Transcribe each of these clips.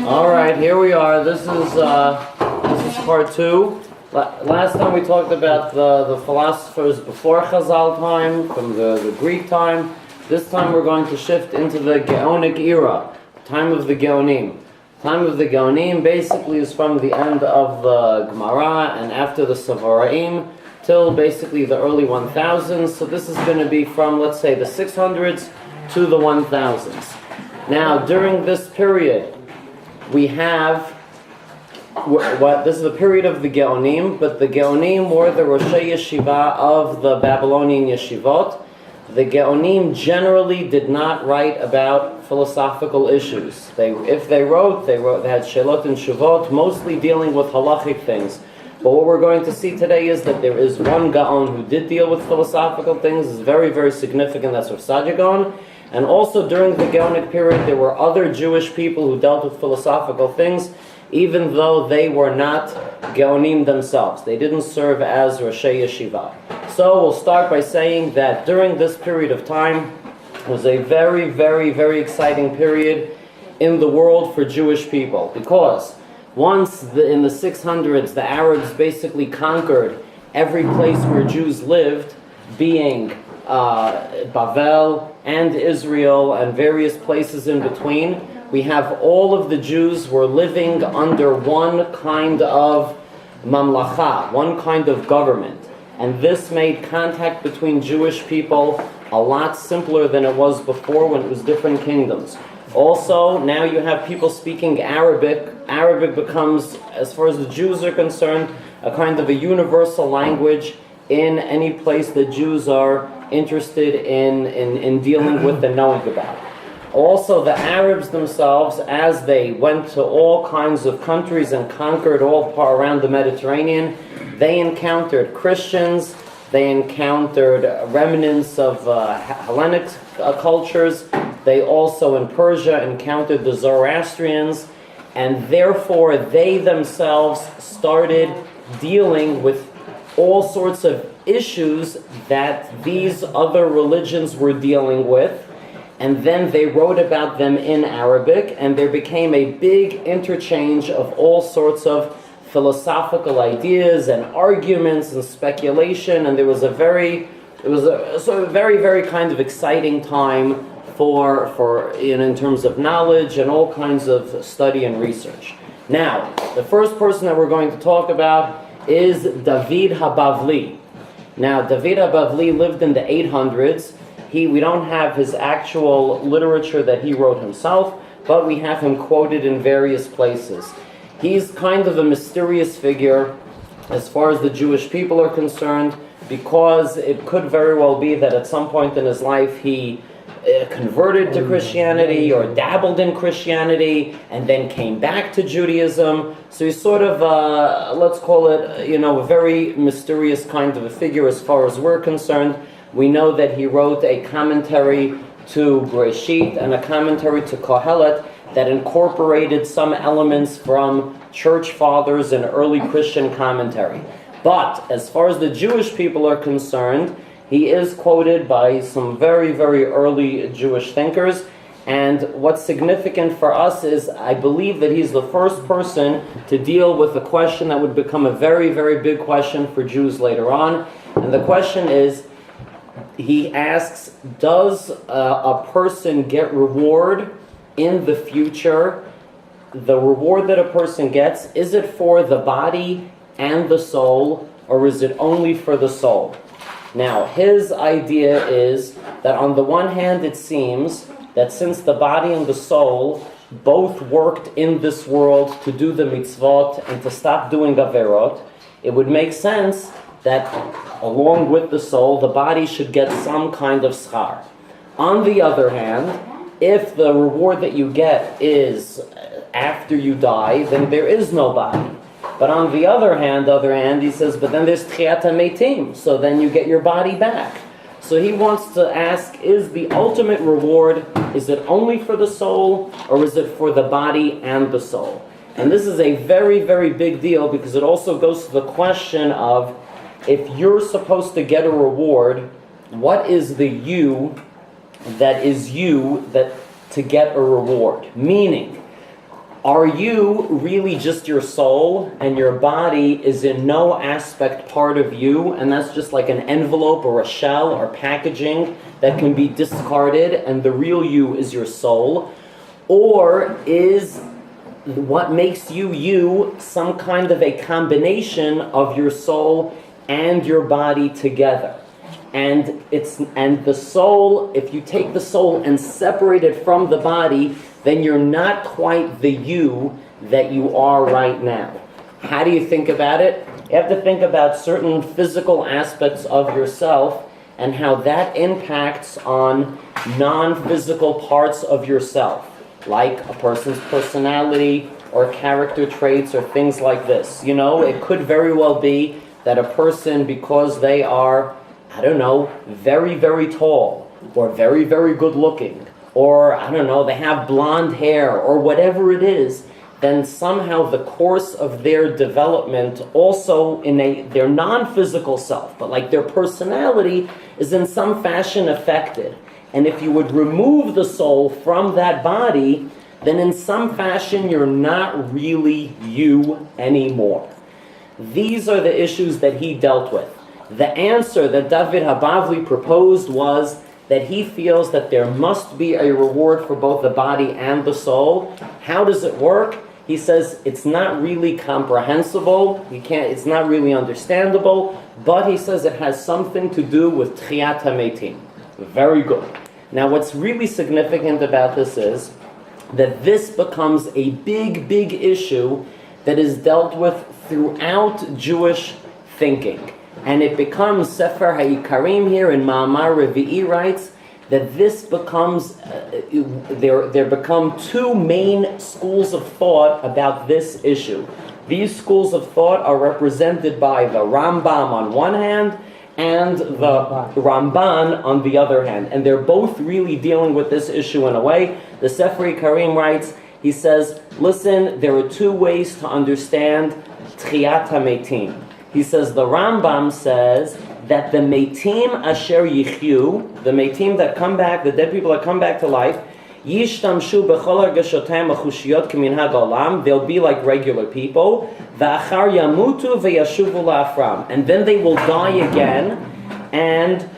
All right, here we are. This is part two. Last time we talked about the philosophers before Chazal time, from the Greek time. This time we're going to shift into the Geonic era, time of the Geonim. Time of the Geonim basically is from the end of the Gemara and after the Savoraim till basically the early 1000s. So this is going to be from, let's say, the 600s to the 1000s. Now, during this period, we have this is the period of the Geonim, but the Geonim were the Roshei Yeshiva of the Babylonian Yeshivot. The Geonim generally did not write about philosophical issues. If they wrote, they had Shelot and Shuvot, mostly dealing with halachic things. But what we're going to see today is that there is one Gaon who did deal with philosophical things. It's very, very significant. That's Rav Sadia Gaon. And also during the Geonic period, there were other Jewish people who dealt with philosophical things, even though they were not Geonim themselves. They didn't serve as Roshei Yeshiva. So we'll start by saying that during this period of time was a very, very, very exciting period in the world for Jewish people. Because once in the 600s, the Arabs basically conquered every place where Jews lived, being Bavel and Israel and various places in between. We have all of the Jews were living under one kind of mamlacha, one kind of government. And this made contact between Jewish people a lot simpler than it was before when it was different kingdoms. Also, now you have people speaking Arabic. Arabic becomes, as far as the Jews are concerned, a kind of a universal language in any place that Jews are interested in dealing with and knowing about. Also, the Arabs themselves, as they went to all kinds of countries and conquered all around the Mediterranean, they encountered Christians, they encountered remnants of Hellenic cultures. They also, in Persia, encountered the Zoroastrians, and therefore they themselves started dealing with all sorts of issues that these other religions were dealing with, and then they wrote about them in Arabic, and there became a big interchange of all sorts of philosophical ideas and arguments and speculation, and it was a very kind of exciting time for in terms of knowledge and all kinds of study and research. Now, the first person that we're going to talk about is David HaBavli. Now, David HaBavli lived in the 800s. We don't have his actual literature that he wrote himself, but we have him quoted in various places. He's kind of a mysterious figure as far as the Jewish people are concerned, because it could very well be that at some point in his life he converted to Christianity or dabbled in Christianity and then came back to Judaism. So he's sort of, let's call it, a very mysterious kind of a figure as far as we're concerned. We know that he wrote a commentary to Bereshit and a commentary to Kohelet that incorporated some elements from church fathers and early Christian commentary. But as far as the Jewish people are concerned, he is quoted by some very, very early Jewish thinkers. And what's significant for us is I believe that he's the first person to deal with a question that would become a very, very big question for Jews later on. And the question is, he asks, does a person get reward in the future? The reward that a person gets, is it for the body and the soul, or is it only for the soul? Now, his idea is that on the one hand, it seems that since the body and the soul both worked in this world to do the mitzvot and to stop doing averot, it would make sense that along with the soul, the body should get some kind of schar. On the other hand, if the reward that you get is after you die, then there is no body. But on the other hand, he says, but then there's tchiat hametim, so then you get your body back. So he wants to ask, is the ultimate reward, is it only for the soul, or is it for the body and the soul? And this is a very, very big deal, because it also goes to the question of, if you're supposed to get a reward, what is the you that is you that to get a reward? Meaning, Are you really just your soul, and your body is in no aspect part of you, and that's just like an envelope or a shell or packaging that can be discarded, and the real you is your soul? Or is what makes you you some kind of a combination of your soul and your body together? And the soul, if you take the soul and separate it from the body, then you're not quite the you that you are right now. How do you think about it? You have to think about certain physical aspects of yourself and how that impacts on non-physical parts of yourself, like a person's personality or character traits or things like this. You know, it could very well be that a person, because they are, I don't know, very, very tall or very, very good looking, or I don't know, they have blonde hair or whatever it is, then somehow the course of their development also in their non-physical self, but like their personality is in some fashion affected. And if you would remove the soul from that body, then in some fashion you're not really you anymore. These are the issues that he dealt with. The answer that David HaBavli proposed was that he feels that there must be a reward for both the body and the soul. How does it work? He says it's not really comprehensible. It's not really understandable, but he says it has something to do with Tchiyat HaMeitim. Very good. Now what's really significant about this is that this becomes a big, big issue that is dealt with throughout Jewish thinking. And it becomes, Sefer HaYikarim here in Ma'amar Revi'i writes, that this becomes, there become two main schools of thought about this issue. These schools of thought are represented by the Rambam on one hand, and the Ramban on the other hand. And they're both really dealing with this issue in a way. The Sefer HaYikarim writes, he says, listen, there are two ways to understand Tchiyat HaMeitim. He says, the Rambam says that the Meitim Asher Yichyu, the Meitim that come back, the dead people that come back to life, Yishtamshu b'chol hargashotaim achushiyot k'minhag olam, they'll be like regular people, v'achar yamutu v'yashuvu la'afram, and then they will die again, and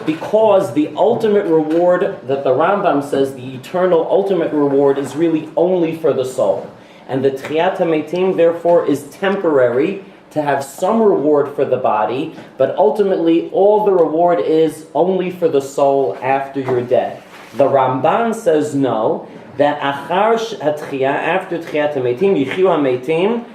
because the ultimate reward that the Rambam says, the eternal ultimate reward is really only for the soul. And the Tchiyat HaMeitim therefore is temporary, to have some reward for the body, but ultimately all the reward is only for the soul after you're dead. The Ramban says no, that achar hatchiyah, after Tchiyat HaMeitim, Yichyu HaMeitim,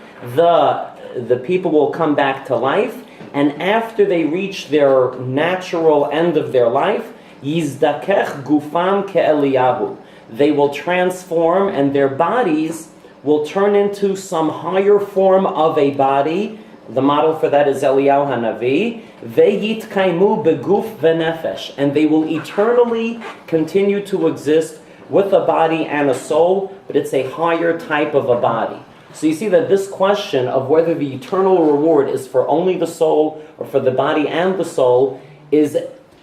the people will come back to life, and after they reach their natural end of their life, Yizdakech gufam ke'eliyahu, they will transform and their bodies will turn into some higher form of a body. The model for that is Eliyahu Hanavi. Veyitkaimu beguf v'nefesh, and they will eternally continue to exist with a body and a soul, but it's a higher type of a body. So you see that this question of whether the eternal reward is for only the soul or for the body and the soul is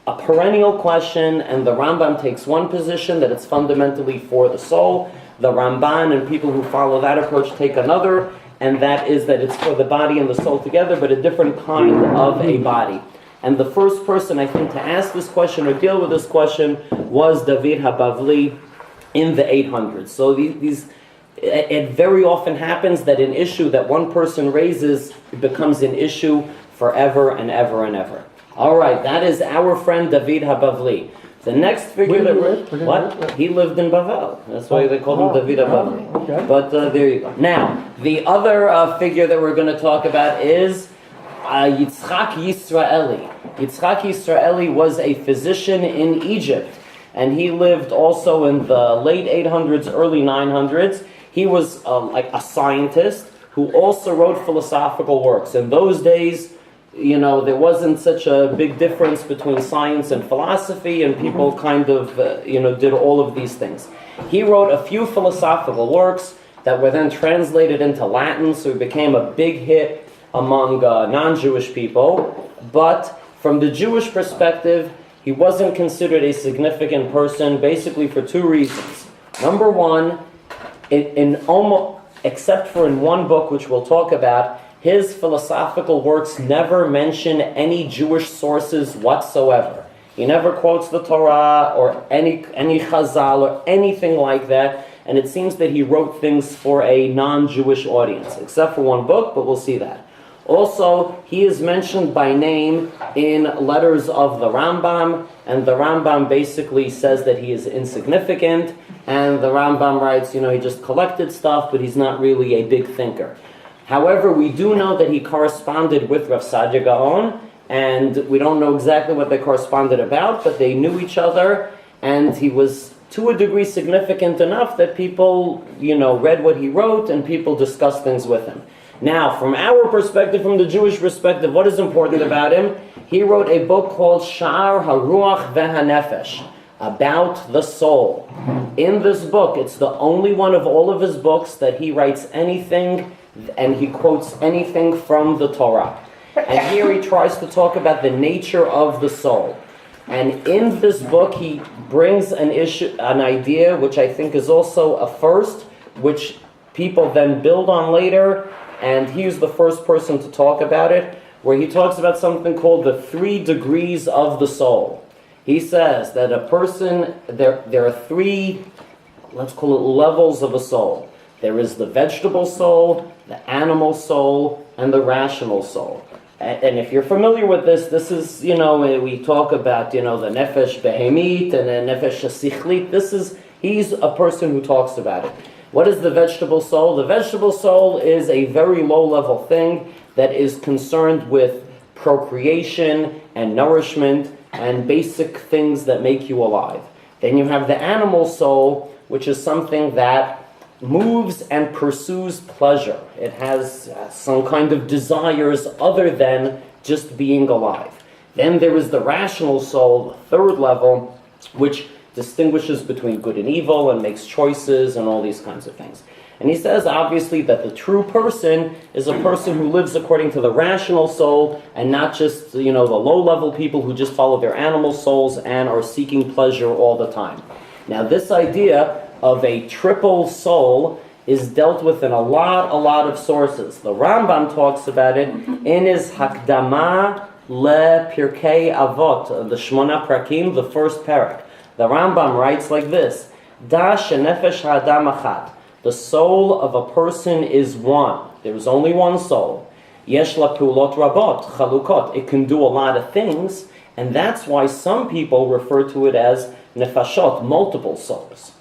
a perennial question, and the Rambam takes one position that it's fundamentally for the soul. The Ramban and people who follow that approach take another, and that is that it's for the body and the soul together, but a different kind of a body. And the first person, I think, to ask this question or deal with this question was David HaBavli in the 800s. So it very often happens that an issue that one person raises becomes an issue forever and ever and ever. All right, that is our friend David HaBavli. The next figure he lived in Bavel. That's why they called him David HaBavli. Okay. But there you go. Now, the other figure that we're going to talk about is Yitzchak Yisraeli. Yitzchak Yisraeli was a physician in Egypt, and he lived also in the late 800s, early 900s. He was like a scientist who also wrote philosophical works. In those days, there wasn't such a big difference between science and philosophy, and people kind of, did all of these things. He wrote a few philosophical works that were then translated into Latin, so he became a big hit among non-Jewish people. But from the Jewish perspective, he wasn't considered a significant person, basically for two reasons. Number one, in almost, except for in one book, which we'll talk about, his philosophical works never mention any Jewish sources whatsoever. He never quotes the Torah or any Chazal or anything like that, and it seems that he wrote things for a non-Jewish audience, except for one book, but we'll see that. Also, he is mentioned by name in letters of the Rambam, and the Rambam basically says that he is insignificant, and the Rambam writes, he just collected stuff, but he's not really a big thinker. However, we do know that he corresponded with Rav Sadia Gaon, and we don't know exactly what they corresponded about, but they knew each other, and he was to a degree significant enough that people, read what he wrote, and people discussed things with him. Now, from our perspective, from the Jewish perspective, what is important about him? He wrote a book called Sha'ar HaRuach VeHaNefesh, about the soul. In this book, it's the only one of all of his books that he writes anything, and he quotes anything from the Torah. And here he tries to talk about the nature of the soul. And in this book, he brings an idea, which I think is also a first, which people then build on later. And he's the first person to talk about it, where he talks about something called the 3 degrees of the soul. He says that a person, there are 3, let's call it levels of a soul. There is the vegetable soul, the animal soul, and the rational soul. And if you're familiar with this is, we talk about, the nefesh behemit and the nefesh sichlit. He's a person who talks about it. What is the vegetable soul? The vegetable soul is a very low-level thing that is concerned with procreation and nourishment and basic things that make you alive. Then you have the animal soul, which is something that moves and pursues pleasure. It has some kind of desires other than just being alive. Then there is the rational soul, the 3rd level, which distinguishes between good and evil and makes choices and all these kinds of things. And he says, obviously, that the true person is a person who lives according to the rational soul and not just, the low-level people who just follow their animal souls and are seeking pleasure all the time. Now, this idea of a triple soul is dealt with in a lot of sources. The Rambam talks about it in his Hakdama le Pirkei Avot, the Shmona Prakim, the first parak. The Rambam writes like this: Da shenefesh ha'adam achat. The soul of a person is one. There is only one soul. Yesh la peulot rabot, chalukot. It can do a lot of things, and that's why some people refer to it as nefashot, multiple souls.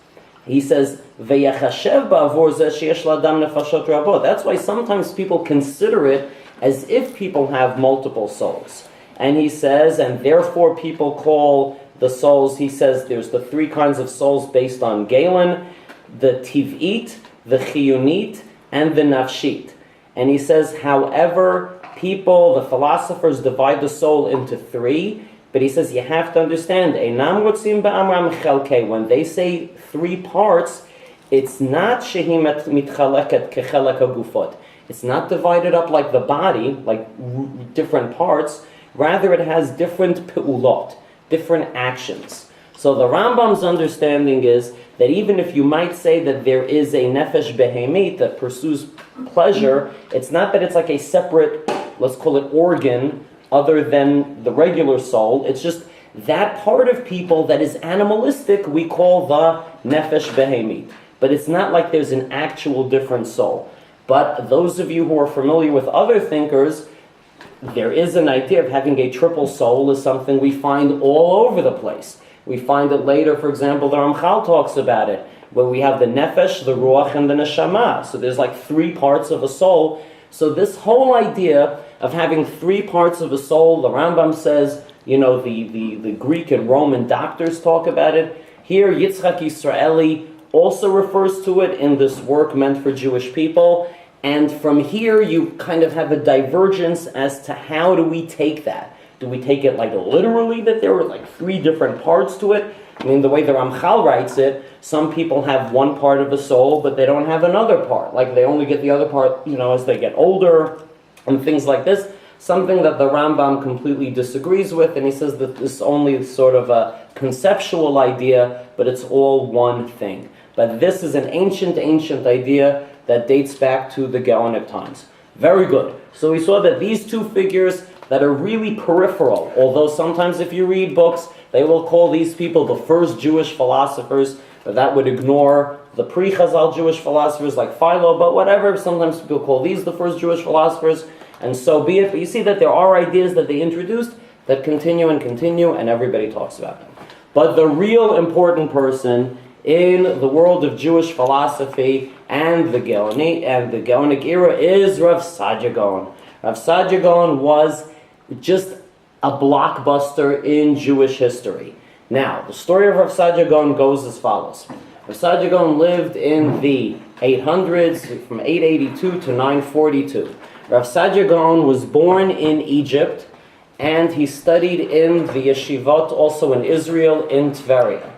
He says, V'yachashev ba'avor zeh sheyesh la'adam nefashot rabot. That's why sometimes people consider it as if people have multiple souls. And he says, and therefore people call the souls, he says there's the 3 kinds of souls based on Galen, the tiv'it, the chiyunit, and the nafshit. And he says, however, the philosophers divide the soul into 3, but he says you have to understand, einam rotzim ba'amram chelkei, when they say 3 parts, it's not shehi mitchaleket kechelek hagufot. It's not divided up like the body, like different parts. Rather, it has different peulot, different actions. So the Rambam's understanding is that even if you might say that there is a nefesh behemit that pursues pleasure, it's not that it's like a separate, let's call it organ, other than the regular soul. It's just that part of people that is animalistic we call the nefesh behemit. But it's not like there's an actual different soul. But those of you who are familiar with other thinkers, there is an idea of having a triple soul is something we find all over the place. We find it later, for example, the Ramchal talks about it, where we have the nefesh, the ruach, and the neshama. So there's like 3 parts of a soul. So this whole idea of having 3 parts of a soul, the Rambam says, the Greek and Roman doctors talk about it. Here, Yitzchak Yisraeli also refers to it in this work meant for Jewish people. And from here, you kind of have a divergence as to how do we take that. Do we take it like literally that there were like 3 different parts to it? I mean, the way the Ramchal writes it, some people have one part of a soul, but they don't have another part. Like they only get the other part, as they get older and things like this. Something that the Rambam completely disagrees with, and he says that this is only sort of a conceptual idea, but it's all one thing. but this is an ancient idea that dates back to the Geonic times. Very good. So we saw that these two figures that are really peripheral, although sometimes if you read books, they will call these people the first Jewish philosophers, but that would ignore the pre-Chazal Jewish philosophers like Philo, but whatever, sometimes people call these the first Jewish philosophers, and so be it. But you see that there are ideas that they introduced that continue, and everybody talks about them. But the real important person in the world of Jewish philosophy and the Geonic era is Rav Saadia Gaon. Rav Saadia Gaon was just a blockbuster in Jewish history. Now, the story of Rav Saadia Gaon goes as follows. Rav Saadia Gaon lived in the 800s, from 882 to 942. Rav Saadia Gaon was born in Egypt, and he studied in the yeshivot, also in Israel, in Tveria.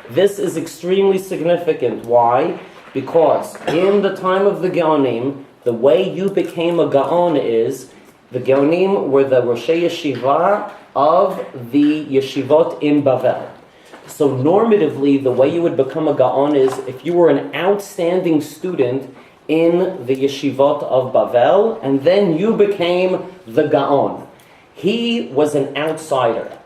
This is extremely significant. Why? Because in the time of the Geonim, the way you became a Gaon is, the Geonim were the Roshei Yeshiva of the yeshivot in Bavel. So normatively, the way you would become a Gaon is if you were an outstanding student in the yeshivot of Bavel, and then you became the Gaon. He was an outsider.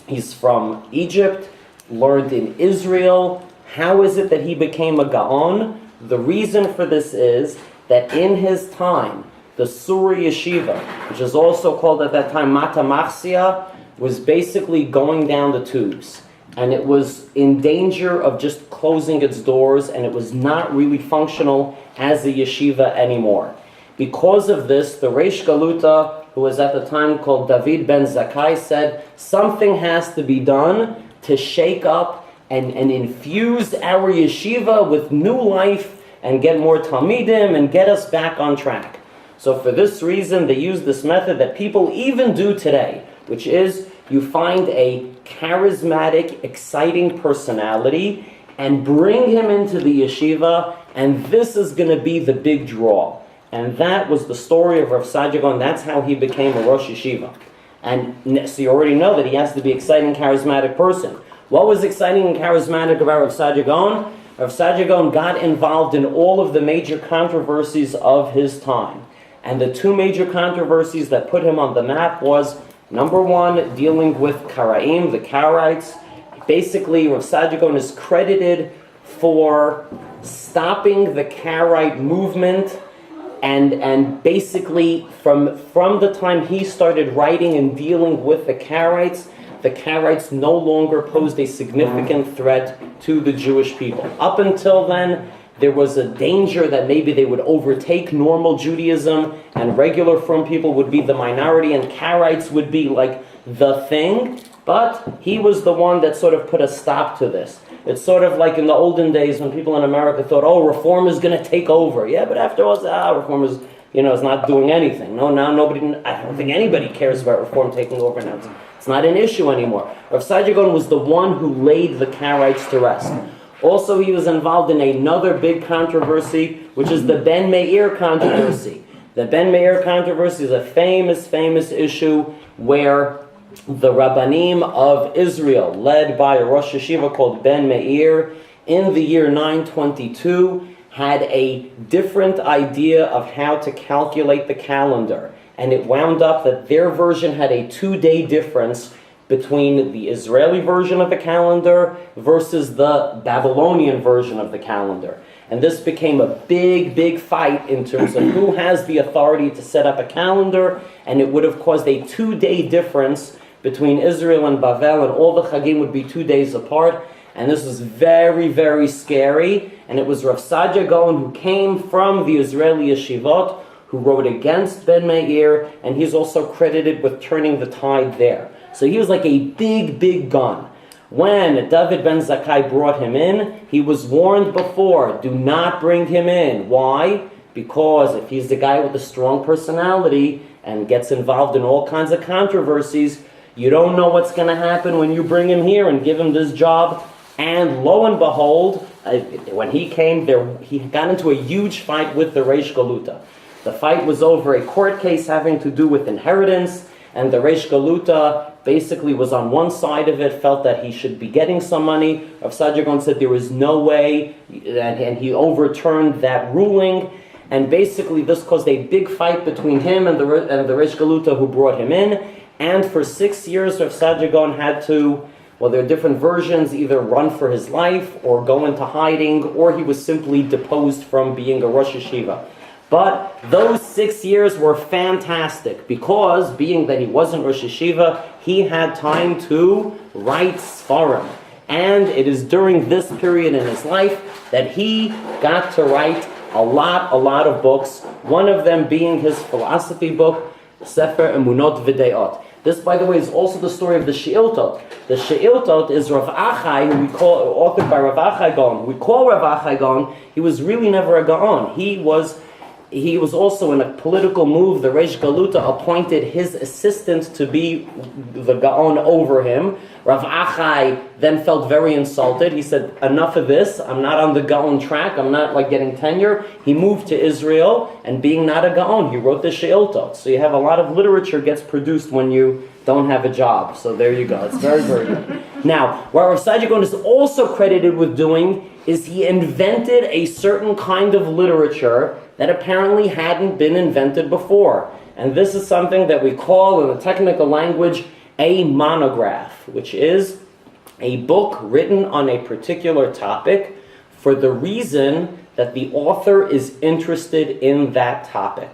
He's from Egypt, learned in Israel. How is it that he became a Gaon? The reason for this is that in his time, the Suri Yeshiva, which is also called at that time Mata Machsia, was basically going down the tubes. And it was in danger of just closing its doors, and it was not really functional as a yeshiva anymore. Because of this, the Reish Galuta, who was at the time called David ben Zakkai, said something has to be done to shake up and infuse our yeshiva with new life and get more talmidim and get us back on track. So for this reason, they use this method that people even do today, which is you find a charismatic, exciting personality and bring him into the yeshiva, and this is going to be the big draw. And that was the story of Rav Saadia Gaon. That's how he became a Rosh Yeshiva. And so you already know that he has to be an exciting, charismatic person. What was exciting and charismatic about Rav Saadia Gaon? Rav Saadia Gaon got involved in all of the major controversies of his time. And the two major controversies that put him on the map was, number one, dealing with Karaim, the Karaites. Basically, Rav Saadia Gaon is credited for stopping the Karaite movement, and basically from the time he started writing and dealing with the Karaites no longer posed a significant threat to the Jewish people. Up until then, there was a danger that maybe they would overtake normal Judaism and regular Frum people would be the minority and Karaites would be like the thing. But he was the one that sort of put a stop to this. It's sort of like in the olden days when people in America thought, oh, reform is going to take over. Yeah, but after all, reform is, is not doing anything. No, now I don't think anybody cares about reform taking over now. It's not an issue anymore. Rav Saadia Gaon was the one who laid the Karaites to rest. Also, he was involved in another big controversy, which is the Ben Meir controversy. The Ben Meir controversy is a famous issue where the Rabbanim of Israel, led by a Rosh Yeshiva called Ben Meir, in the year 922, had a different idea of how to calculate the calendar. And it wound up that their version had a 2-day difference between the Israeli version of the calendar versus the Babylonian version of the calendar. And this became a big fight in terms of who has the authority to set up a calendar, and it would have caused a 2-day difference between Israel and Bavel, and all the Chagim would be 2 days apart. And this was very scary. And it was Rav Saadia Gaon who came from the Israeli yeshivot who wrote against Ben Meir, and he's also credited with turning the tide there. So he was like a big gun. When David ben Zakkai brought him in, he was warned before, do not bring him in. Why? Because if he's the guy with a strong personality and gets involved in all kinds of controversies, you don't know what's going to happen when you bring him here and give him this job. And lo and behold, when he came there, he got into a huge fight with the Reish Galuta. The fight was over a court case having to do with inheritance, and the Reish Galuta basically was on one side of it, felt that he should be getting some money. Rav Saadia Gaon said there was no way, and he overturned that ruling. And basically this caused a big fight between him and the Reish Galuta who brought him in. And for 6 years, Rav Saadia Gaon had to, well, there are different versions, either run for his life or go into hiding, or he was simply deposed from being a Rosh Yeshiva. But those 6 years were fantastic because, being that he wasn't Rosh Yeshiva, he had time to write Sfarim. And it is during this period in his life that he got to write a lot of books, one of them being his philosophy book, Sefer Emunot V'Deot. This, by the way, is also the story of the She'iltot. The She'iltot is Rav Achai, who we call, authored by Rav Achai Gaon. We call Rav Achai Gaon, he was really never a Gaon. He was also in a political move. The Reish Galuta appointed his assistant to be the Gaon over him. Rav Achai then felt very insulted. He said, enough of this. I'm not on the Gaon track. I'm not like getting tenure. He moved to Israel, and being not a Gaon, he wrote the She'iltot. So you have a lot of literature gets produced when you don't have a job. So there you go. It's very, very good. Now, what Rav Saadia Gaon is also credited with doing is he invented a certain kind of literature that apparently hadn't been invented before. And this is something that we call, in the technical language, a monograph, which is a book written on a particular topic for the reason that the author is interested in that topic.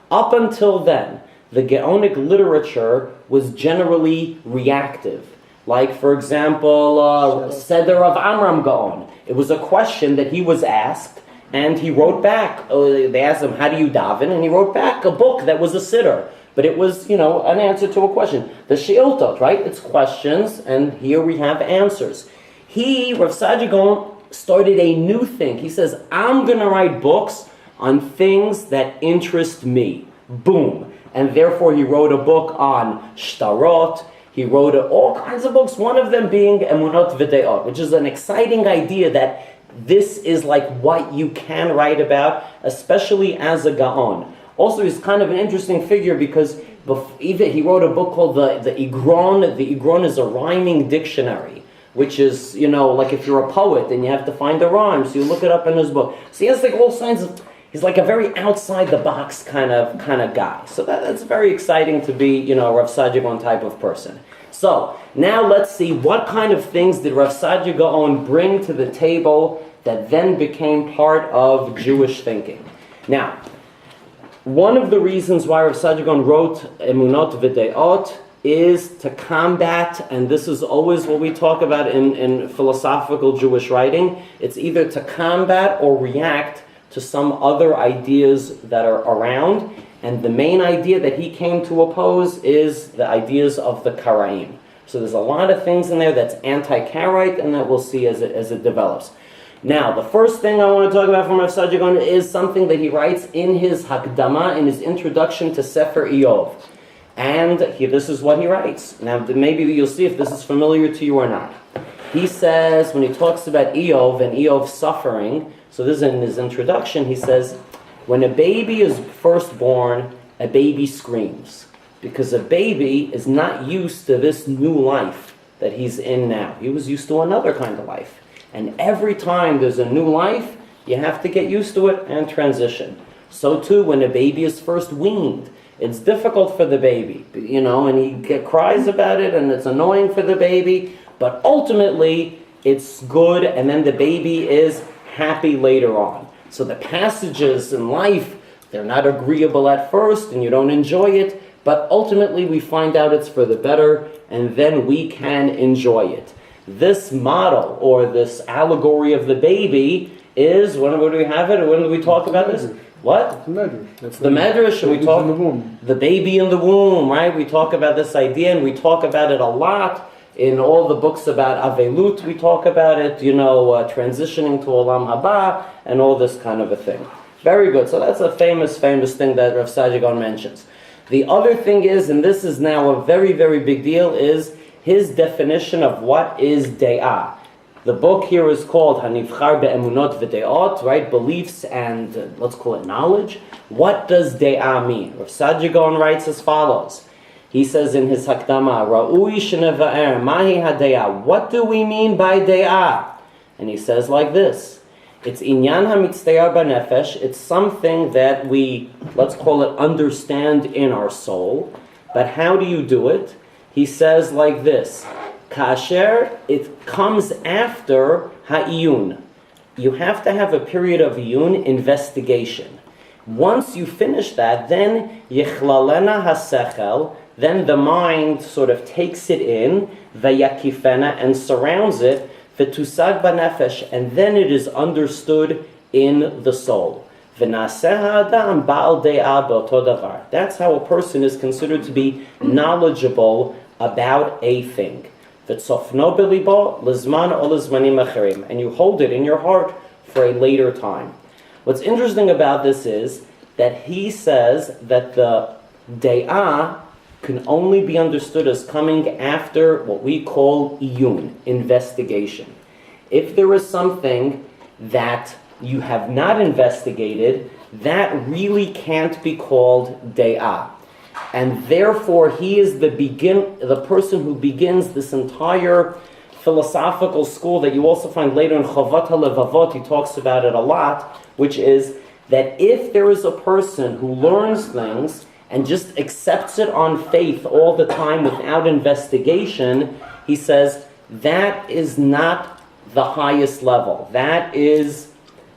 Up until then, the Geonic literature was generally reactive. Like, for example, Seder of Amram Gaon. It was a question that he was asked, and he wrote back. They asked him, how do you daven? And he wrote back a book that was a siddur. But it was, an answer to a question. The She'iltot, right? It's questions, and here we have answers. Rav Saadia Gaon, started a new thing. He says, I'm going to write books on things that interest me. Boom. And therefore he wrote a book on Shtarot. He wrote all kinds of books, one of them being Emunot V'Deot, which is an exciting idea that this is like what you can write about, especially as a Gaon. Also, he's kind of an interesting figure because he wrote a book called the Igron. The Igron is a rhyming dictionary, which is, like if you're a poet and you have to find a rhyme, so you look it up in his book. So he has like all kinds of, he's like a very outside the box kind of guy. So that's very exciting to be, Rav Saadia Gaon type of person. So now let's see what kind of things did Rav Saadia Gaon bring to the table that then became part of Jewish thinking. Now, one of the reasons why Rav Saadia Gaon wrote Emunot V'Deot is to combat, and this is always what we talk about in philosophical Jewish writing, it's either to combat or react to some other ideas that are around, and the main idea that he came to oppose is the ideas of the Karaim. So there's a lot of things in there that's anti-Karaite, and that we'll see as it develops. Now, the first thing I want to talk about from Rav Saadia Gaon is something that he writes in his Hakdama, in his introduction to Sefer Iyov. And this is what he writes. Now, maybe you'll see if this is familiar to you or not. He says, when he talks about Iyov and Iyov's suffering, so this is in his introduction, he says, when a baby is first born, a baby screams. Because a baby is not used to this new life that he's in now. He was used to another kind of life. And every time there's a new life, you have to get used to it and transition. So too, when a baby is first weaned, it's difficult for the baby, and he cries about it, and it's annoying for the baby, but ultimately, it's good, and then the baby is happy later on. So the passages in life, they're not agreeable at first, and you don't enjoy it, but ultimately we find out it's for the better, and then we can enjoy it. This model, or this allegory of the baby, is, when do we have it, or when do we talk about this? What? The Medrash. It's the Medrash, and we talk, in the womb. The baby in the womb, right? We talk about this idea, and we talk about it a lot in all the books about Avelut. We talk about it, transitioning to Olam Haba, and all this kind of a thing. Very good. So that's a famous thing that Rav Saadia Gaon mentions. The other thing is, and this is now a very, very big deal, is his definition of what is De'ah. The book here is called Hanivchar Be'emunot V'De'ot, right? Beliefs and, let's call it knowledge. What does De'ah mean? Rav Saadia Gaon writes as follows. He says in his Hakdama, Ra'ui sheneva'er, mahi hade'ah. What do we mean by de'ah? And he says like this. It's inyan hamitzteya b'nefesh. It's something that we, let's call it, understand in our soul. But how do you do it? He says like this. Kasher, it comes after ha'iyun. You have to have a period of iyun, investigation. Once you finish that, then yichlalena hasechel, then the mind sort of takes it in, vayakifena, and surrounds it, v'tusag b'nefesh, and then it is understood in the soul. V'naseh adam ba'al de'ah be'oto davar. That's how a person is considered to be knowledgeable about a thing. V'tzofno b'libo lizman o lizmanim acherim, and you hold it in your heart for a later time. What's interesting about this is that he says that the de'ah can only be understood as coming after what we call iyun, investigation. If there is something that you have not investigated, that really can't be called de'ah. And therefore, he is the person who begins this entire philosophical school that you also find later in Chavat HaLevavot. He talks about it a lot, which is that if there is a person who learns things and just accepts it on faith all the time without investigation, he says that is not the highest level. That is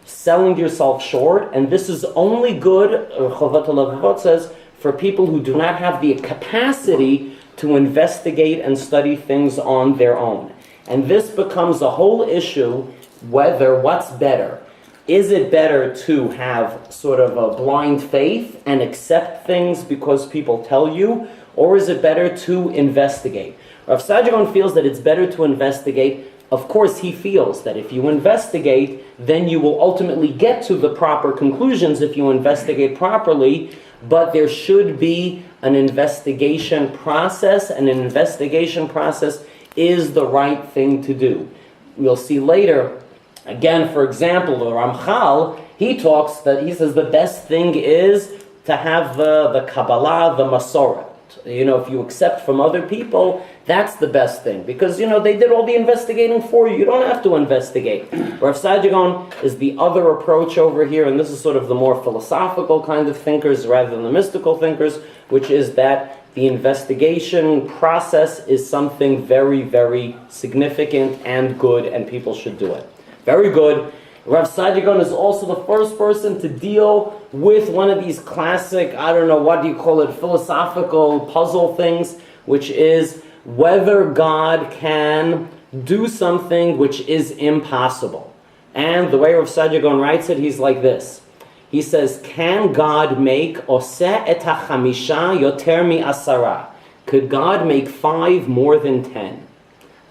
selling yourself short, and this is only good, Chavat HaLevavot says, for people who do not have the capacity to investigate and study things on their own. And this becomes a whole issue, whether what's better. Is it better to have sort of a blind faith and accept things because people tell you, or is it better to investigate? Rav Saadia feels that it's better to investigate. Of course, he feels that if you investigate, then you will ultimately get to the proper conclusions if you investigate properly, but there should be an investigation process, and an investigation process is the right thing to do. We'll see later, again, for example, the Ramchal, he says the best thing is to have the Kabbalah, the Masorah. If you accept from other people, that's the best thing. Because, they did all the investigating for you. You don't have to investigate. Rav Saadia Gaon is the other approach over here, and this is sort of the more philosophical kind of thinkers rather than the mystical thinkers, which is that the investigation process is something very, very significant and good, and people should do it. Very good. Rav Saadia Gaon is also the first person to deal with one of these classic, philosophical puzzle things, which is whether God can do something which is impossible. And the way Rav Saadia Gaon writes it, he's like this. He says, can God make oseh et hachamisha yoter mi asara? Could God make 5 more than 10?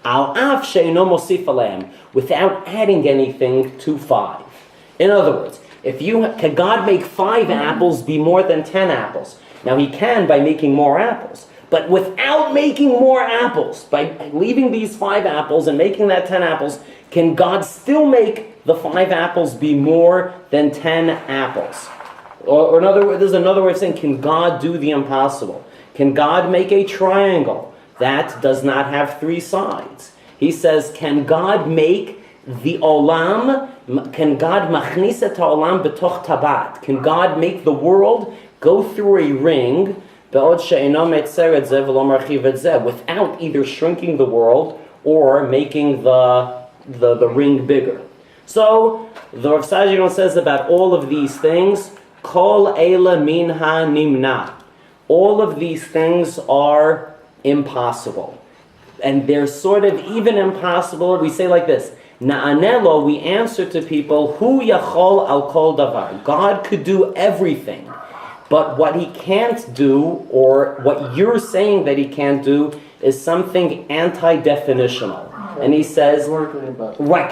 Al af she'eno mosif aleim, without adding anything to 5. In other words, can God make 5 apples be more than 10 apples? Now he can by making more apples, but without making more apples, by leaving these 5 apples and making that 10 apples, can God still make the 5 apples be more than 10 apples? Or there's another way of saying, can God do the impossible? Can God make a triangle that does not have 3 sides? He says, can God make the olam, can God machnis et ha'olam betoch tabat? Can God make the world go through a ring without either shrinking the world or making the ring bigger? So, the Rav Saadia Gaon says about all of these things, kol eila minha nimna. All of these things are impossible. And they're sort of even impossible. We say like this, Na'anelo, we answer to people, Hu yachol al kol davar. God could do everything. But what he can't do, or what you're saying that he can't do, is something anti-definitional. And he says,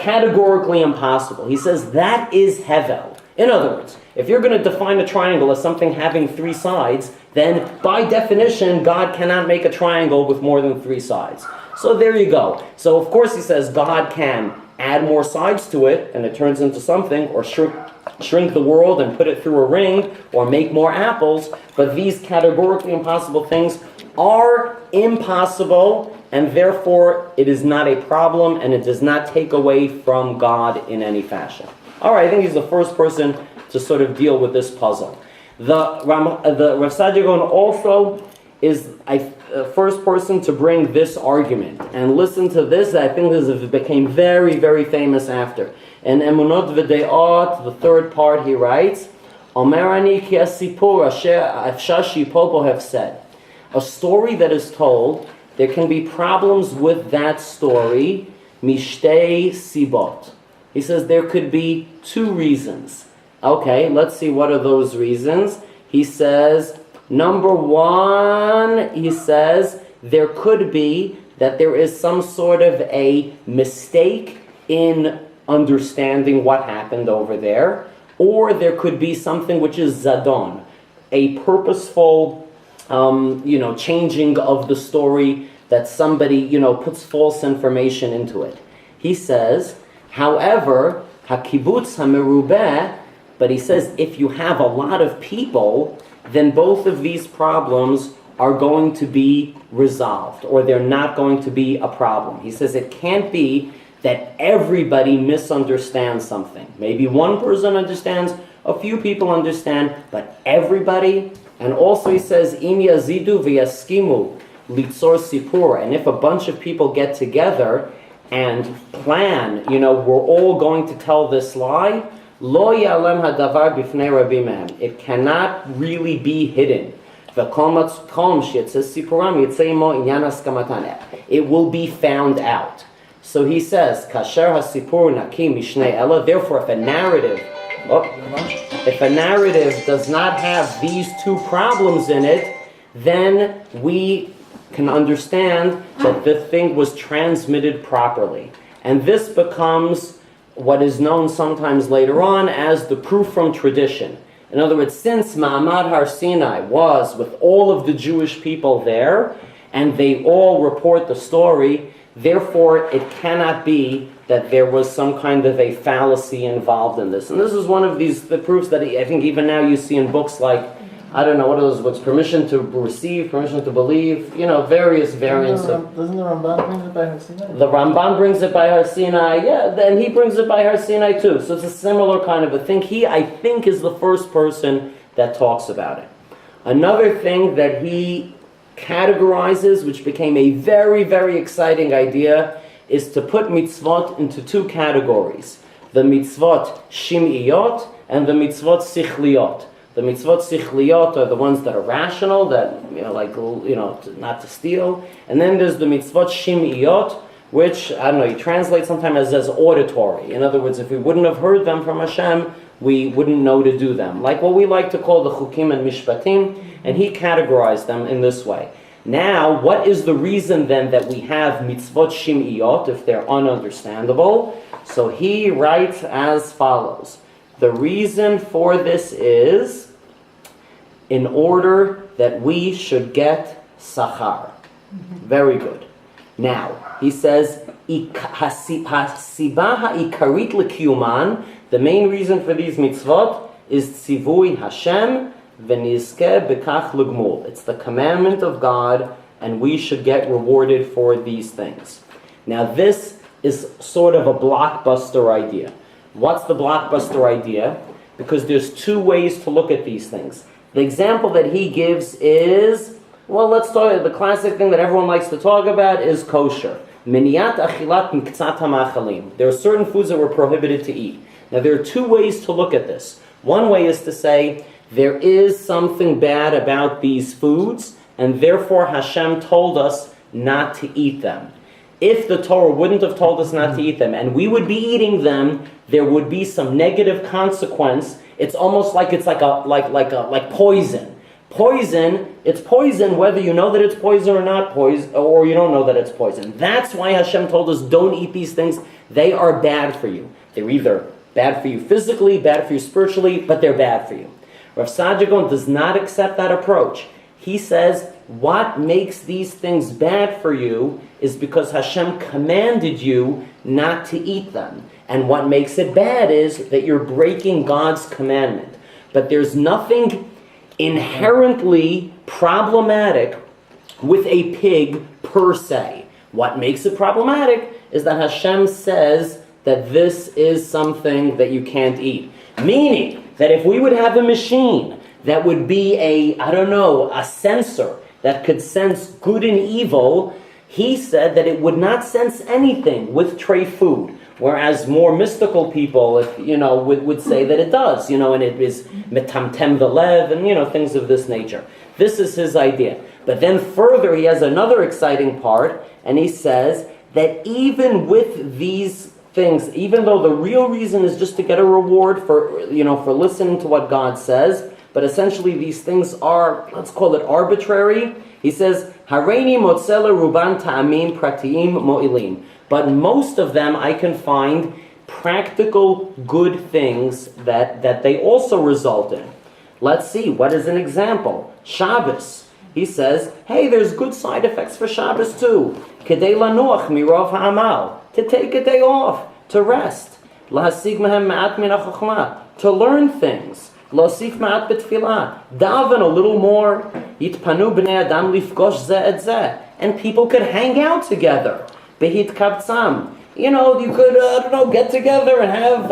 categorically impossible. He says that is hevel. In other words, if you're going to define a triangle as something having 3 sides, then by definition, God cannot make a triangle with more than 3 sides. So there you go. So of course he says God can add more sides to it, and it turns into something, or shrink the world and put it through a ring, or make more apples, but these categorically impossible things are impossible, and therefore it is not a problem, and it does not take away from God in any fashion. All right, I think he's the first person to sort of deal with this puzzle. The Rav Zvi Ron also is the first person to bring this argument. And listen to this, I think this became very, very famous after. In Emunot V'De'ot, the third part, he writes, Omerani ki asipur asher afshar shipol bo have said. A story that is told, there can be problems with that story, mishtei sibot. He says there could be two reasons. Okay, let's see what are those reasons. He says, number one, he says, there could be that there is some sort of a mistake in understanding what happened over there, or there could be something which is zadon, a purposeful, changing of the story, that somebody, puts false information into it. He says, however, hakibutz hamerubeh, but he says if you have a lot of people, then both of these problems are going to be resolved, or they're not going to be a problem. He says it can't be that everybody misunderstands something. Maybe one person understands, a few people understand, but everybody. And also he says, Im yazidu v'yaskimu litzor sipur. And if a bunch of people get together and plan, we're all going to tell this lie, lo ya'alem hadavar bifnei rabim mehem. It cannot really be hidden. It will be found out. So he says, kasher hasipur nakim mishnei ela. Therefore, if a narrative does not have these two problems in it, then we can understand that the thing was transmitted properly. And this becomes what is known sometimes later on as the proof from tradition. In other words, since Ma'amad Har Sinai was with all of the Jewish people there, and they all report the story, therefore it cannot be that there was some kind of a fallacy involved in this. And this is one of the proofs that I think even now you see in books like, I don't know, what are those books? Permission to receive, permission to believe, various variants of... Doesn't the Ramban bring it by Har Sinai? The Ramban brings it by Har Sinai, and he brings it by Har Sinai too. So it's a similar kind of a thing. He, I think, is the first person that talks about it. Another thing that he categorizes, which became a very, very exciting idea, is to put mitzvot into two categories. The mitzvot shim'iyot and the mitzvot sichliyot. The mitzvot sichliyot are the ones that are rational, that, not to steal. And then there's the mitzvot shim'iyot, which, you translate sometimes as auditory. In other words, if we wouldn't have heard them from Hashem, we wouldn't know to do them. Like what we like to call the chukim and mishpatim, and he categorized them in this way. Now, what is the reason then that we have mitzvot shim'iyot if they're ununderstandable? So he writes as follows. The reason for this is in order that we should get sachar. Very good. Now, he says, hasiba ha'ikarit l'kiyuman, the main reason for these mitzvot is tzivui Hashem v'nizkeh b'kach l'gmul. It's the commandment of God, and we should get rewarded for these things. Now, this is sort of a blockbuster idea. What's the blockbuster idea? Because there's two ways to look at these things. The example that he gives is, let's talk, the classic thing that everyone likes to talk about is kosher. Miniyat achilat miktzat ha'machalim. There are certain foods that were prohibited to eat. Now there are two ways to look at this. One way is to say, there is something bad about these foods, and therefore Hashem told us not to eat them. If the Torah wouldn't have told us not to eat them, and we would be eating them, there would be some negative consequence. It's almost like it's like poison. Poison, it's poison whether you know that it's poison or not poison, or you don't know that it's poison. That's why Hashem told us don't eat these things. They are bad for you. They're either bad for you physically, bad for you spiritually, but they're bad for you. Rav Zvi Ron does not accept that approach. He says what makes these things bad for you is because Hashem commanded you not to eat them. And what makes it bad is that you're breaking God's commandment. But there's nothing inherently problematic with a pig per se. What makes it problematic is that Hashem says that this is something that you can't eat. Meaning that if we would have a machine that would be a sensor that could sense good and evil, he said that it would not sense anything with tray food. Whereas more mystical people, would say that it does, and it is metamtem v'lev, and things of this nature. This is his idea. But then further, he has another exciting part, and he says that even with these things, even though the real reason is just to get a reward for listening to what God says, but essentially these things are, let's call it arbitrary. He says, Hareini motzela ruban ta'amim pratiim mo'ilim. But most of them I can find practical good things that they also result in. Let's see, what is an example? Shabbos. He says, hey, there's good side effects for Shabbos too. Kedei lanuach mirov ha'amal. To take a day off, to rest. Lahasig mehem ma'at min ha'chokhmah. To learn things. Losif ma'at betfilah. Daven a little more. Yitpanu b'nei adam lifgosh zeh et zeh. And people could hang out together. Behit kaptzam. You could, get together and have,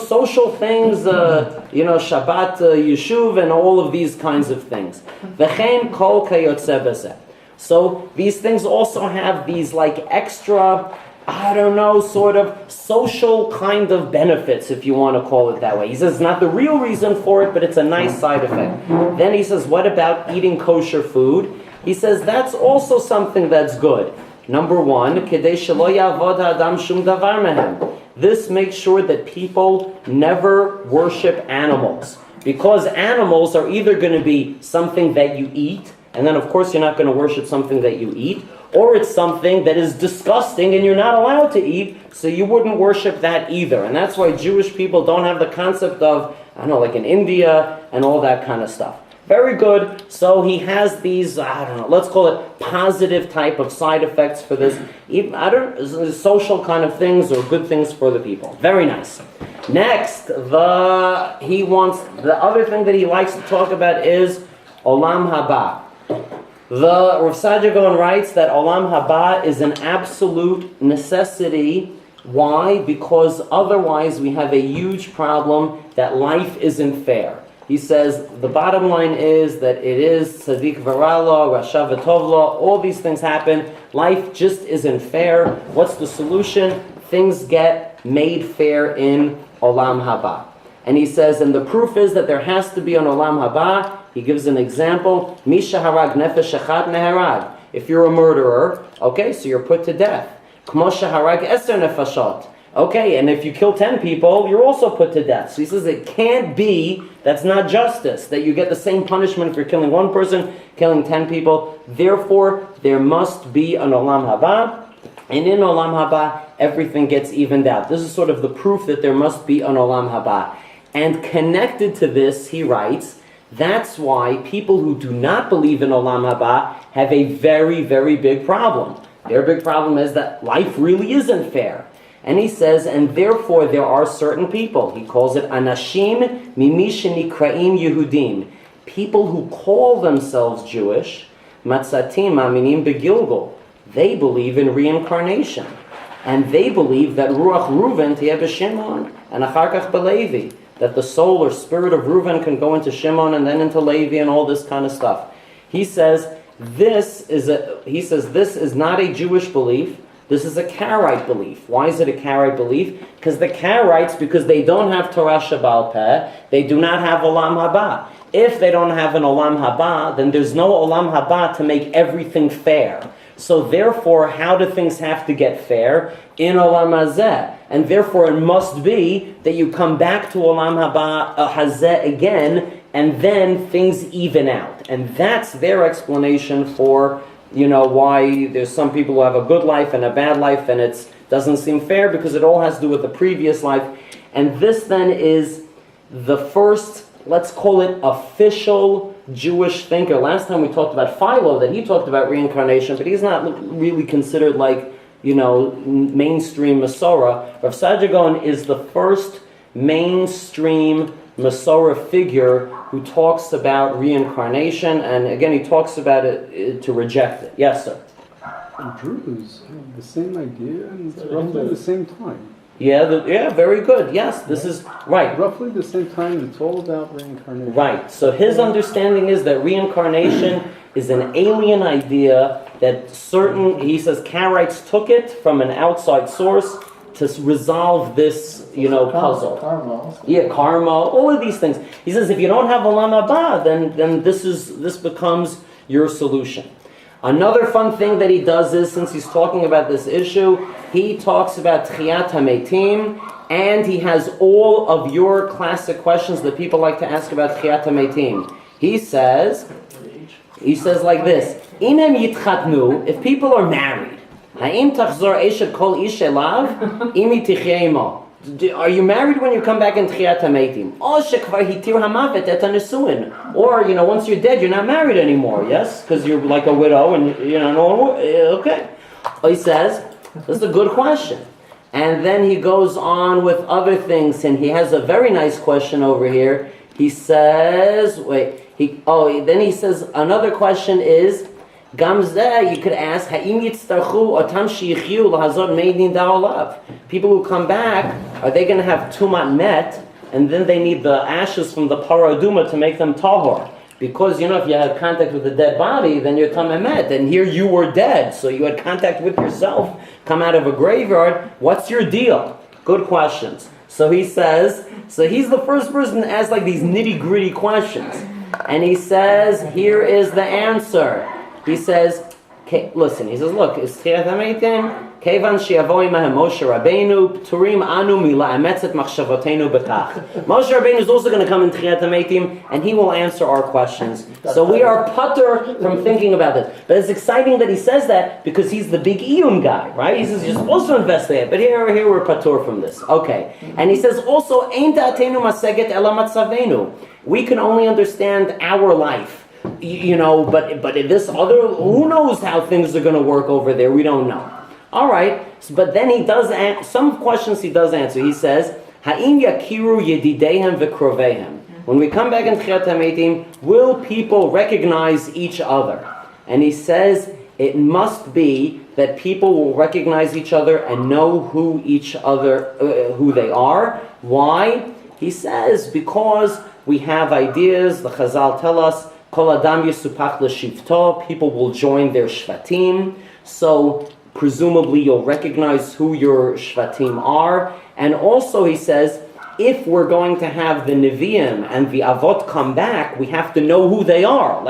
social things, Shabbat Yeshuv and all of these kinds of things. V'chein kol kayotze b'zeh. So these things also have these extra, sort of social kind of benefits, if you want to call it that way. He says it's not the real reason for it, but it's a nice side effect. Then he says, what about eating kosher food? He says that's also something that's good. Number one, kedei shelo ya'avod ha'adam shum davar mehem. This makes sure that people never worship animals. Because animals are either going to be something that you eat, and then of course you're not going to worship something that you eat, or it's something that is disgusting and you're not allowed to eat, so you wouldn't worship that either. And that's why Jewish people don't have the concept of, like in India and all that kind of stuff. Very good. So he has these, let's call it positive type of side effects for this, social kind of things or good things for the people. Very nice. Next, the other thing that he likes to talk about is Olam Haba. The Rav Zvi Ron writes that Olam Haba is an absolute necessity. Why? Because otherwise we have a huge problem that life isn't fair. He says the bottom line is that it is tzaddik v'rala, rasha v'tovla, all these things happen. Life just isn't fair. What's the solution? Things get made fair in Olam Haba. And he says, and the proof is that there has to be an Olam Haba. He gives an example. Misha harag nefesh echad neharag. If you're a murderer, okay, so you're put to death. Kmo sheharag eser nefashot. Okay, and if you kill 10 people, you're also put to death. So he says it can't be, that's not justice, that you get the same punishment if you're killing one person, killing 10 people. Therefore, there must be an Olam Haba. And in Olam Haba, everything gets evened out. This is sort of the proof that there must be an Olam Haba. And connected to this, he writes, that's why people who do not believe in Olam Haba have a very, very big problem. Their big problem is that life really isn't fair. And he says, and therefore there are certain people, he calls it Anashim Mimi Shenikraim Yehudim, people who call themselves Jewish, Matzatim Aminim Begilgul. They believe in reincarnation. And they believe that Ruach Reuven Tiyeh b'Shimon, and Achar Kach b'Levi, that the soul or spirit of Reuven can go into Shimon and then into Levi and all this kind of stuff. He says, this is not a Jewish belief. This is a Karaite belief. Why is it a Karaite belief? Because the Karaites, because they don't have Torah Shabbal Peh, they do not have Olam Haba. If they don't have an Olam Haba, then there's no Olam Haba to make everything fair. So therefore, how do things have to get fair? In Olam Hazeh. And therefore, it must be that you come back to Olam Haba Hazeh again, and then things even out. And that's their explanation for why there's some people who have a good life and a bad life, and it doesn't seem fair because it all has to do with the previous life. And this then is the first, let's call it official Jewish thinker. Last time we talked about Philo, that he talked about reincarnation, but he's not really considered mainstream Masorah. Rav Zvi Ron is the first mainstream Masorah figure who talks about reincarnation, and again, he talks about it to reject it. Yes, sir? Druze have the same idea and it's roughly the same time. Yeah, very good. Yes, this is right. Roughly the same time, it's all about reincarnation. Right. So his understanding is that reincarnation is an alien idea that he says, Karaites took it from an outside source to resolve this, puzzle. Karma. Yeah, karma, all of these things. He says, if you don't have Olam Haba, then this becomes your solution. Another fun thing that he does is, since he's talking about this issue, he talks about Tchiyat HaMeitim, and he has all of your classic questions that people like to ask about Tchiyat HaMeitim. He says like this, Inem Yitchatnu, if people are married, Ha'im Tachzor Eshet Kol Ish Elav, Imi Tichye Imo. Are you married when you come back in Tchiyat HaMeitim? Or, once you're dead, you're not married anymore, yes? Because you're like a widow and, okay. He says, this is a good question. And then he goes on with other things, and he has a very nice question over here. He says, then he says, another question is, Gamzeh, you could ask, Ha'im yitztarchu otam sheyichyu lahazot meidin da'olav. People who come back, are they going to have tumat met, and then they need the ashes from the paraduma to make them tahor? Because, if you had contact with a dead body, then you're tameh met, and here you were dead, so you had contact with yourself, come out of a graveyard. What's your deal? Good questions. So he says, he's the first person to ask like these nitty-gritty questions. And he says, here is the answer. He says, listen, look, it's Tchiyat HaMeitim, Kevan she'yavo imahem Moshe Rabbeinu, Pturim anu mila'ametz et machshavotenu bekach. Moshe Rabbeinu is also going to come in Tchiyat HaMeitim, and he will answer our questions. So we are putter from thinking about this. But it's exciting that he says that, because he's the big iyun guy, right? He says, you're supposed to investigate, but here we're patur from this. Okay. And he says also, Ein da'atenu maseget ela matzavenu. We can only understand our life. But in this other, who knows how things are going to work over there? We don't know. All right, but then he does some questions. He does answer. He says, "Ha'im yakiru yedidehem v'krovehem." When we come back in Tchiyat HaMeitim, will people recognize each other? And he says it must be that people will recognize each other and know who they are. Why? He says because we have ideas. The Chazal tell us. Kol adam yisupach l'shivto, people will join their shvatim, so presumably you'll recognize who your shvatim are. And also he says, if we're going to have the Nevi'im and the Avot come back, we have to know who they are.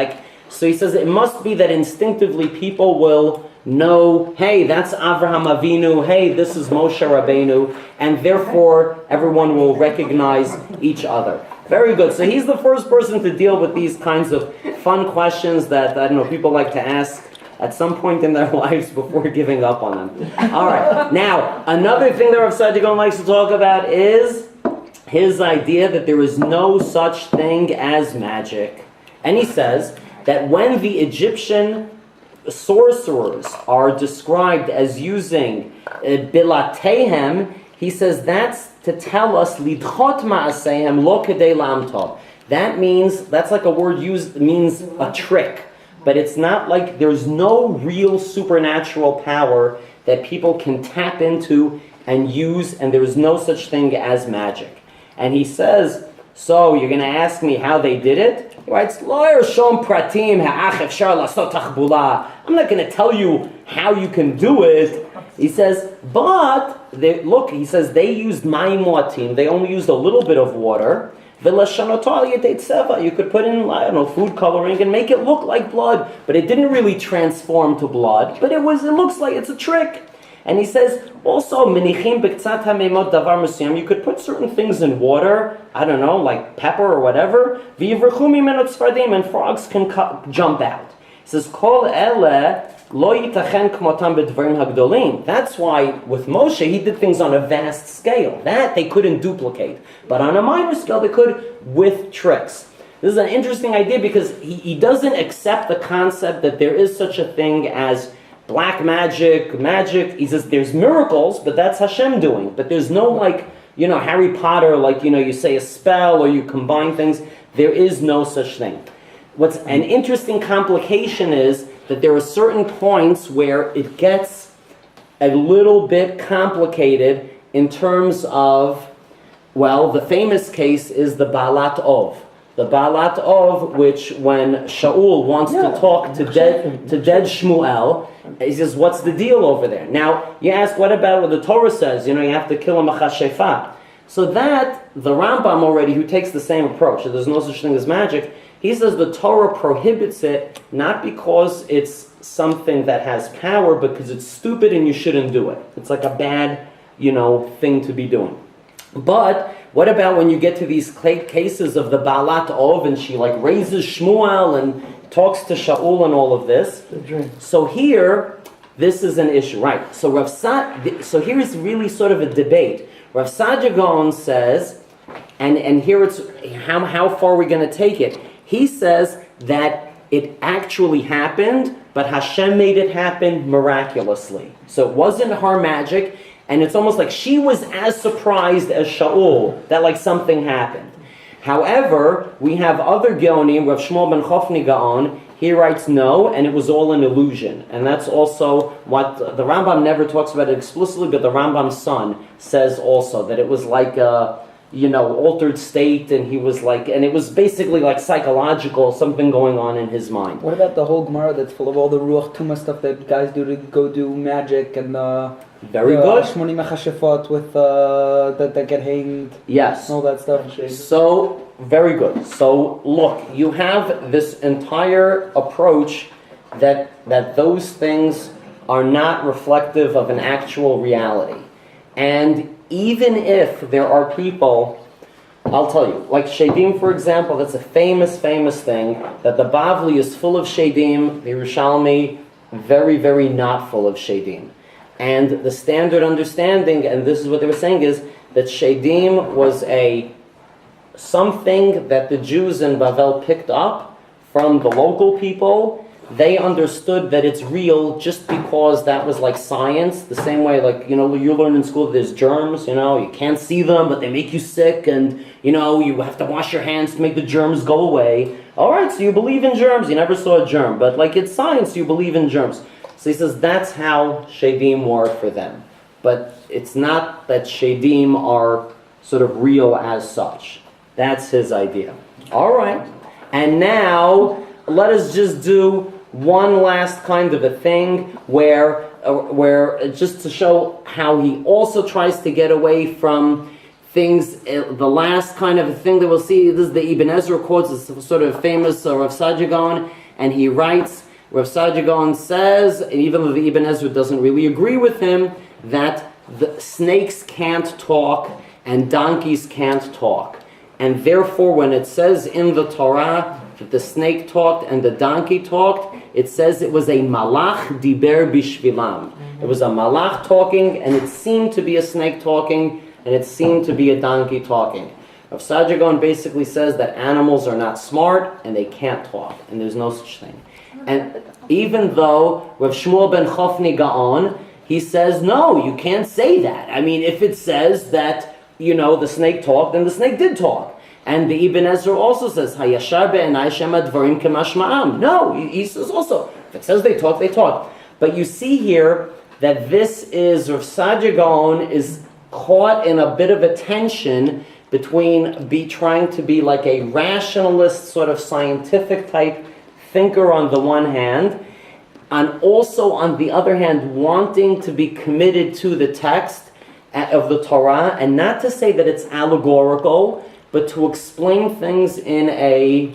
So he says it must be that instinctively people will know, hey, that's Avraham Avinu, hey, this is Moshe Rabbeinu, and therefore everyone will recognize each other. Very good. So he's the first person to deal with these kinds of fun questions that, people like to ask at some point in their lives before giving up on them. All right. Now, another thing that Rav Sadigon likes to talk about is his idea that there is no such thing as magic. And he says that when the Egyptian sorcerers are described as using bilatehem, he says that's to tell us lidchot ma'asehem lo kedei la'amtov. That's like a word used, means a trick. But it's not like there's no real supernatural power that people can tap into and use, and there is no such thing as magic. And he says, so you're going to ask me how they did it? He writes, I'm not going to tell you how you can do it. He says, they used mayim muatim. They only used a little bit of water. You could put in, food coloring and make it look like blood, but it didn't really transform to blood. But it looks like it's a trick. And he says, also, menichim b'ktzat hamemot davar mesuyam. You could put certain things in water, like pepper or whatever. V'yivrechu mimeno tzfardim, and frogs can jump out. He says, kol ele lo yitachen kmotam b'dvarim hagdolim. That's why with Moshe he did things on a vast scale. That they couldn't duplicate. But on a minor scale they could with tricks. This is an interesting idea because he doesn't accept the concept that there is such a thing as black magic. He says there's miracles, but that's Hashem doing. But there's no Harry Potter, you say a spell or you combine things. There is no such thing. What's an interesting complication is that there are certain points where it gets a little bit complicated in terms of, well, the famous case is the Balat Ov. The Balat Ov, which when Shaul wants to talk to dead Shmuel, he says, what's the deal over there? Now, you ask, what about what the Torah says? You have to kill a machashefah. So that, the Rambam already, who takes the same approach, that there's no such thing as magic, he says the Torah prohibits it, not because it's something that has power, because it's stupid and you shouldn't do it. It's like a bad, thing to be doing. But what about when you get to these cases of the Balat Ov, and she raises Shmuel and talks to Shaul and all of this? So here, this is an issue, right? So so here is really sort of a debate. Rav Saadia Gaon says, and here it's how far are we going to take it? He says that it actually happened, but Hashem made it happen miraculously. So it wasn't her magic, and it's almost like she was as surprised as Shaul that something happened. However, we have other Geonim, Rav Shmuel ben Chofni Gaon, he writes no, and it was all an illusion. And that's also what the Rambam never talks about it explicitly, but the Rambam's son says also that it was like a altered state, and he was and it was basically psychological, something going on in his mind. What about the whole Gemara that's full of all the Ruach Tumah stuff that guys do to go do magic and very good. Shmoni Mechashefot with that get hanged. Yes. All that stuff. So very good. So look, you have this entire approach that those things are not reflective of an actual reality, and even if there are people, I'll tell you, like Shadim, for example, that's a famous thing, that the Bavli is full of Shadim, the Yerushalmi, very, very not full of Shadim. And the standard understanding, and this is what they were saying, is that Shadim was something that the Jews in Bavel picked up from the local people. They understood that it's real just because that was science, the same way you learn in school that there's germs, you can't see them, but they make you sick, and you have to wash your hands to make the germs go away. Alright, so you believe in germs, you never saw a germ, but it's science, you believe in germs. So he says that's how Shadim were for them. But it's not that Shadim are sort of real as such. That's his idea. Alright, and now let us just do one last kind of a thing where just to show how he also tries to get away from things. The last kind of a thing that we'll see, this is the Ibn Ezra quotes, it's sort of famous Rav Saadia Gaon, and he writes, Rav Saadia Gaon says, and even though the Ibn Ezra doesn't really agree with him, that the snakes can't talk and donkeys can't talk. And therefore, when it says in the Torah that the snake talked and the donkey talked, it says it was a malach diber bishvilam. It was a malach talking, and it seemed to be a snake talking, and it seemed to be a donkey talking. Rav Saadia Gaon basically says that animals are not smart, and they can't talk, and there's no such thing. And even though Rav Shmuel ben Chofni Gaon, he says, no, you can't say that. I mean, if it says that, the snake talked, then the snake did talk. And the Ibn Ezra also says, Hayashar be'enai shema dvarim kemashma'am. No, he says also, if it says they talk, they talk. But you see here that this is, Rav Saadia Gaon is caught in a bit of a tension between trying to be like a rationalist, sort of scientific type thinker on the one hand, and also on the other hand wanting to be committed to the text of the Torah, and not to say that it's allegorical, but to explain things in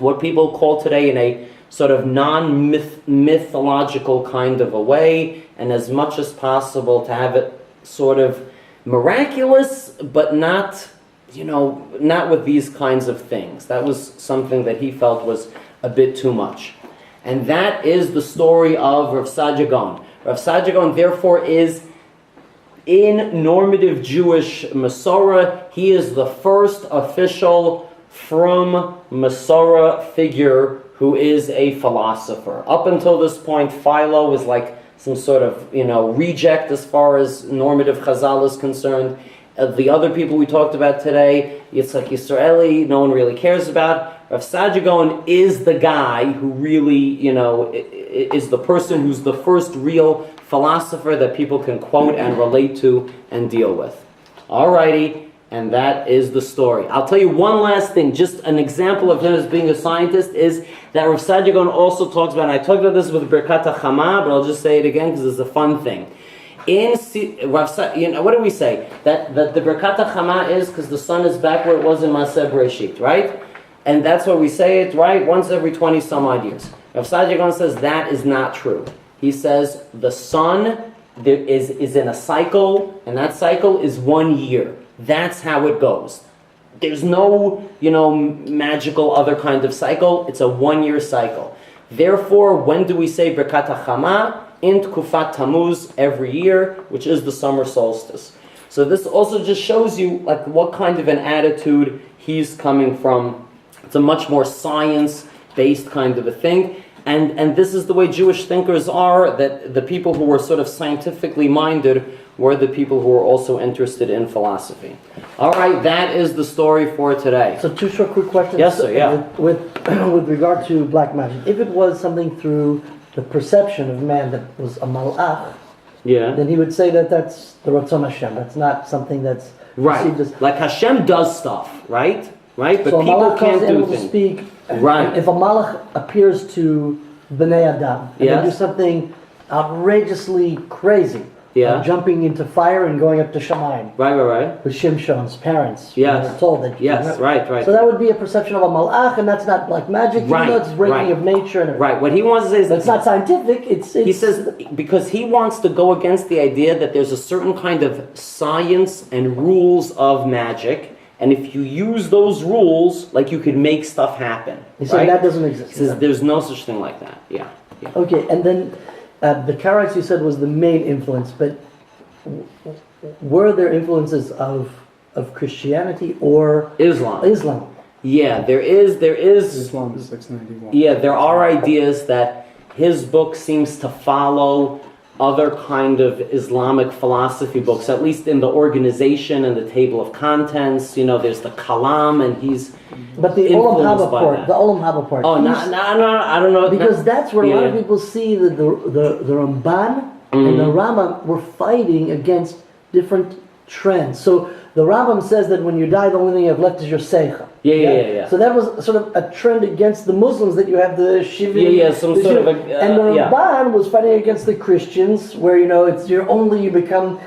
what people call today in a sort of non-mythological kind of a way, and as much as possible to have it sort of miraculous, but not with these kinds of things. That was something that he felt was a bit too much. And that is the story of Rav Saadia Gaon. Rav Saadia Gaon, therefore, is in normative Jewish Masorah, he is the first official from Masorah figure who is a philosopher. Up until this point, Philo was like some sort of, reject as far as normative Chazal is concerned. The other people we talked about today, Yitzhak Yisraeli, no one really cares about. Rav Saadia Gaon is the guy who really, is the person who's the first real philosopher that people can quote and relate to and deal with. Alrighty, and that is the story. I'll tell you one last thing, just an example of him as being a scientist is that Rav Saadia Gaon also talks about, and I talked about this with Birkat HaChama, but I'll just say it again because it's a fun thing. What do we say? That the Birkat HaChama is because the sun is back where it was in Maaseh Bereshit, right? And that's why we say it, right? Once every 20 some odd years. Rav Saadia Gaon says that is not true. He says the sun is in a cycle, and that cycle is 1 year. That's how it goes. There's no, magical other kind of cycle. It's a 1 year cycle. Therefore, when do we say Birkat HaChama? In Tkufat Tammuz every year, which is the summer solstice. So this also just shows you what kind of an attitude he's coming from. It's a much more science-based kind of a thing. And this is the way Jewish thinkers are, that the people who were sort of scientifically minded were the people who were also interested in philosophy. All right, that is the story for today. So 2 short quick questions. Yes, sir, yeah. With regard to black magic, if it was something through the perception of man that was a malach, then he would say that that's the Ratzon Hashem. That's not something that's received as... Like Hashem does stuff, right? But so people can't do things. To speak. Right. If a malach appears to Bnei Adam and they do something outrageously crazy, like jumping into fire and going up to Shamayim. Right. With Shimshon's parents. Yes. They're told that. Right. So that would be a perception of a malach, and that's not black magic. Even though it's breaking of nature. And right. What he wants to say is it's not scientific. He says because he wants to go against the idea that there's a certain kind of science and rules of magic. And if you use those rules, you could make stuff happen. He said that doesn't exist. He says there's no such thing like that. Yeah. Okay, and then the Karaites you said was the main influence, but were there influences of Christianity or Islam? Yeah, there is. Islam is 691. Yeah, there are ideas that his book seems to follow other kind of Islamic philosophy books, at least in the organization and the table of contents. There's the Kalam, and he's but the Olam Haba part. Oh, no, I don't know. Because that's where a lot of people see that the Ramban and the Rambam were fighting against different trends. So the Rambam says that when you die, the only thing you have left is your seicha. Yeah. So that was sort of a trend against the Muslims, that you have the Shivim. And the Ramban was fighting against the Christians, where it's you become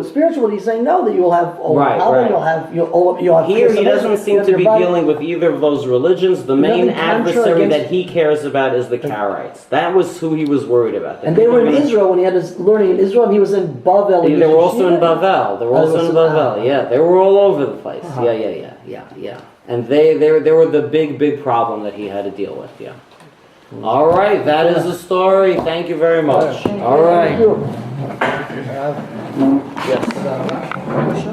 spiritual. He's saying no, that you will have Olam Haba, you'll have Here he doesn't seem to be dealing with either of those religions. The main adversary that he cares about is the Karaites. That was who he was worried about. And they were in Israel when he had his learning in Israel. And he was in Bavel. They were also in Bavel. Yeah, they were all over the place. Yeah. And they were the big problem that he had to deal with. Yeah. All right, that is the story. Thank you very much. All right. Thank you. Yes.